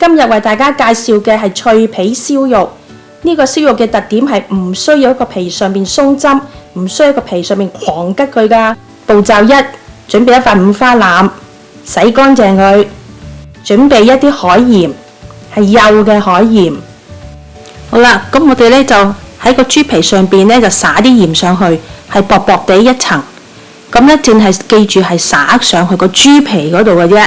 今日為大家介紹嘅係脆皮燒肉。呢個燒肉嘅特點係唔需要一個皮上面鬆針，唔需要一個皮上面狂吉佢㗎。步驟一，準備一塊五花腩，洗乾淨佢，準備一啲海鹽，係幼嘅海鹽。好啦，咁我哋呢就喺個豬皮上邊呢就撒啲鹽上去，係薄薄地一層。咁呢淨係記住係撒上去個豬皮嗰度嘅啫。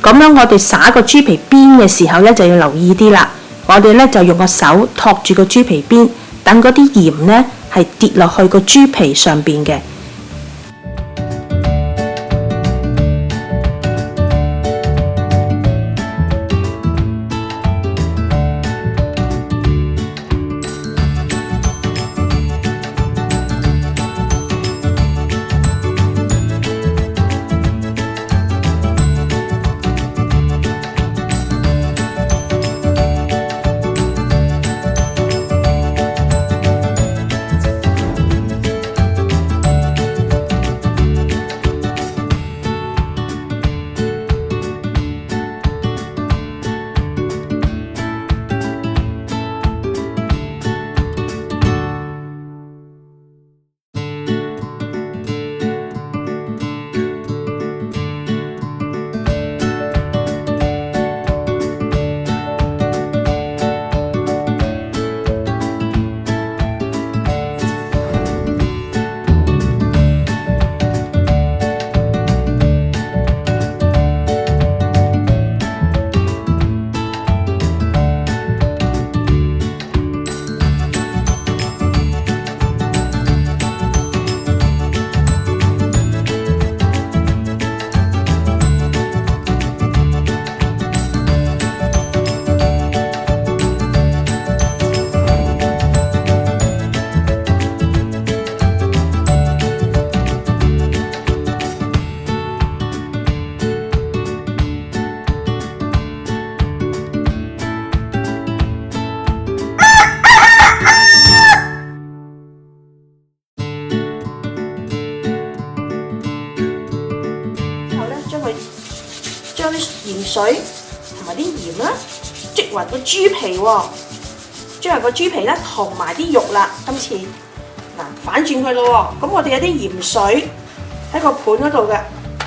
咁樣我哋撒個豬皮邊嘅時候呢就要留意啲啦。我哋呢就用個手托住個豬皮邊，等嗰啲鹽呢係跌落去個豬皮上邊嘅。將啲鹽水同埋啲鹽啦，捽勻個豬皮喎，捽勻個豬皮咧同埋啲肉啦。今次嗱反轉佢咯喎，咁我哋有啲鹽水喺個盤嗰度嘅，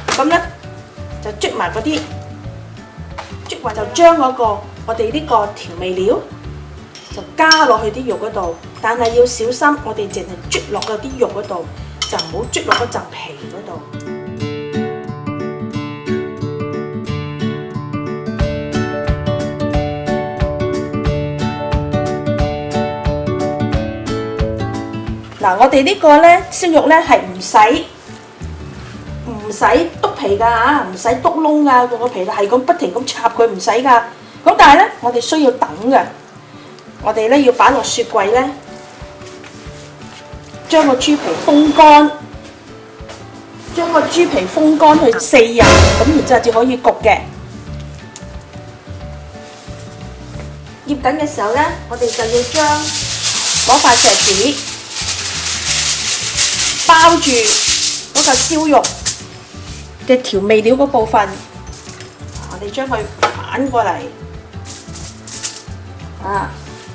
咁咧就捽埋嗰啲，捽勻就將嗰個我哋呢個調味料就加落去啲肉嗰度，但係要小心，我哋淨係捽落嗰啲肉嗰度，就唔好捽落嗰陣皮嗰度。嗱，我哋呢個咧燒肉咧係唔使篤皮㗎嚇，唔使篤窿㗎，個皮係咁不停咁插佢，唔使㗎。咁但係咧，我哋需要等嘅，我哋咧要擺落雪櫃咧，將個豬皮風乾，將個豬皮風乾去4日，咁然之後至可以焗嘅。醃緊嘅時候咧，我哋就要將嗰塊錫紙包住嗰個燒肉嘅調味料嗰部分，我哋將佢反過嚟，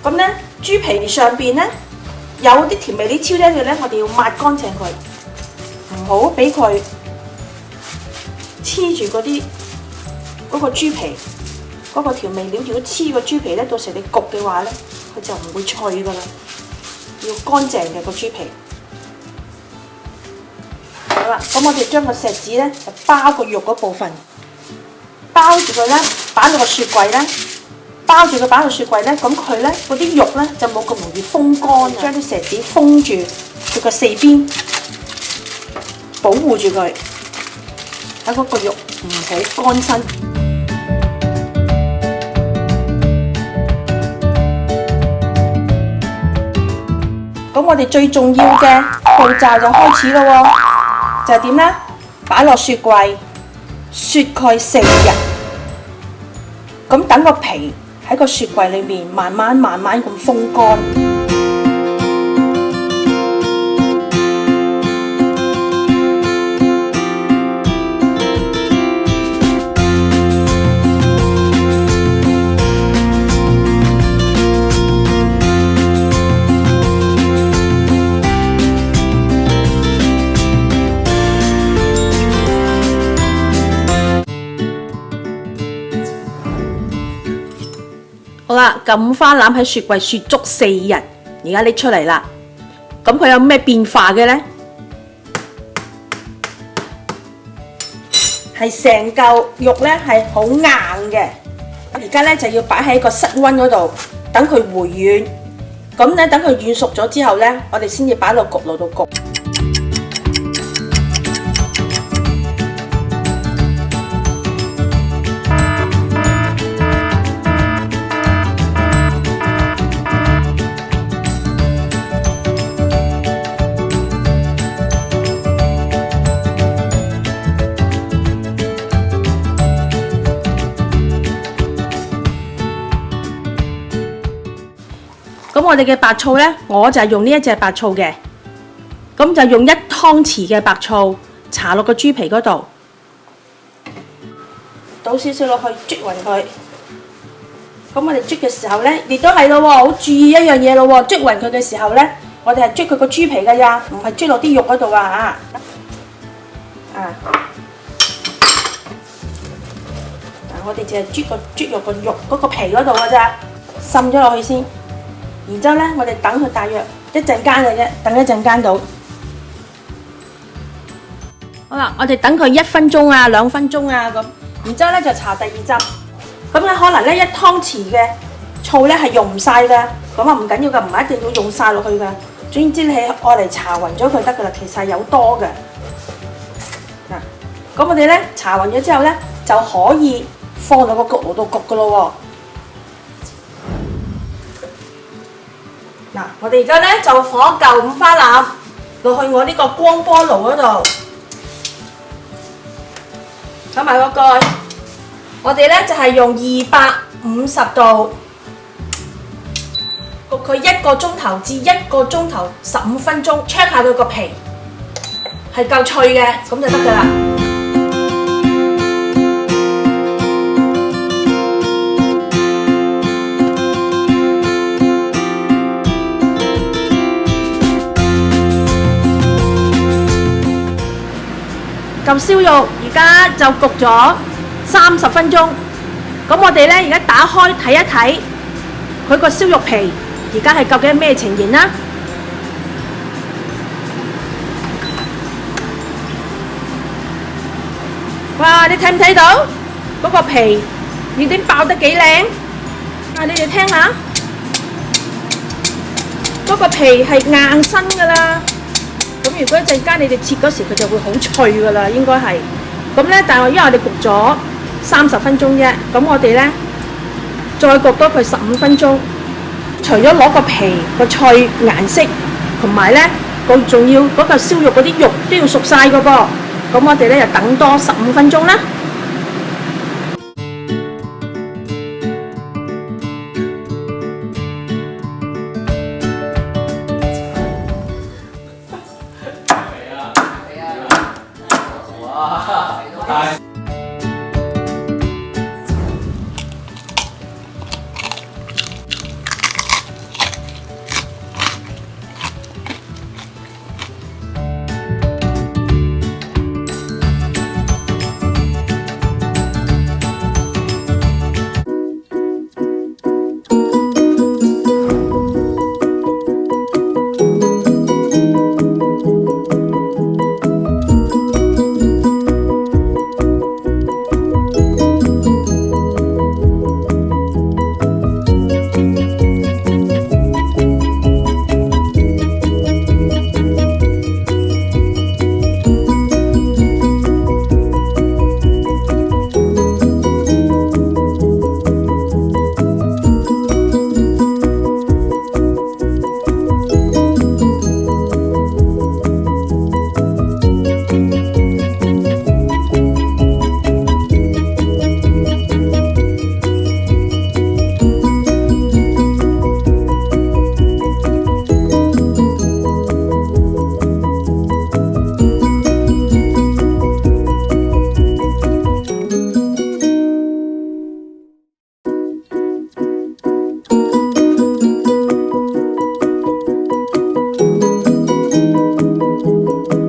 咁咧豬皮上邊咧有啲調味料超咧嘅咧，我哋要抹乾淨佢，唔好俾佢黐住嗰個豬皮，嗰個調味料如果黐個豬皮咧，到時你焗嘅話咧，佢就唔會脆噶啦，要乾淨嘅個豬皮。好啦，咁我哋將個錫紙咧就包個肉嗰部分，包住佢咧，擺落個雪櫃咧，包住佢擺落雪櫃咧，咁佢咧嗰啲肉咧就冇咁容易風乾，將啲錫紙封住佢個四邊，保護住佢，等嗰個肉唔好乾身。咁我哋最重要嘅步驟就開始咯喎！就係點咧？擺落雪櫃，雪蓋4日。咁等個皮喺個雪櫃裏面慢慢咁風乾。啦，舊五花腩喺雪櫃雪足4日，而家拎出嚟啦。咁佢有咩變化嘅呢？係成嚿肉咧係好硬嘅，而家咧就要擺喺個室溫嗰度，等佢回軟。咁咧等佢軟熟咗之後咧，我哋先至擺落焗爐度焗。咁我哋嘅白醋呢，我就係用呢一隻白醋嘅，咁就用1湯匙嘅白醋搽落個豬皮嗰度，倒少少落去捽勻佢。咁我哋捽嘅時候呢，亦都係咯喎，好注意一樣嘢咯喎，捽勻佢嘅時候呢，我哋係捽佢個豬皮㗎呀，唔係捽落啲肉嗰度啊我哋淨係捽落個肉嗰個皮嗰度㗎咋，滲咗落去先。然之後咧，我哋等佢大約1陣間嘅啫，等1陣間到。好啦，我哋等佢1分鐘啊、2分鐘啊咁。然之後咧就搽第2汁。咁咧可能咧1湯匙嘅醋咧係用唔晒㗎，咁啊唔緊要㗎，唔係一定要用晒落去㗎。總之你係愛嚟搽勻咗佢得㗎啦，其實係有多嘅。嗱，咁我哋咧搽勻咗之後咧就可以放落個焗爐度焗㗎咯喎。嗱，我哋而家咧就放舊五花腩落去我呢個光波爐嗰度，冚埋個蓋。我哋咧就係用250度焗佢1個鐘頭至1個鐘頭15分鐘 ，check 下佢個皮係夠脆嘅，咁就得㗎啦。嚿燒肉而家就焗咗30分鐘，咁我哋咧而家打開睇一睇佢個燒肉皮而家係究竟咩情形啦？哇！你睇唔睇到嗰個皮已經爆得幾靚？你哋聽下，嗰個皮係硬身㗎啦。咁如果一陣間你哋切嗰時，佢就會好脆㗎啦，應該係。咁咧，但係因為我哋焗咗30分鐘啫，咁我哋咧再焗多佢15分鐘。除咗攞個皮個脆顏色，同埋咧仲要嗰嚿燒肉嗰啲肉都要熟晒㗎噃。咁我哋咧就等多15分鐘啦。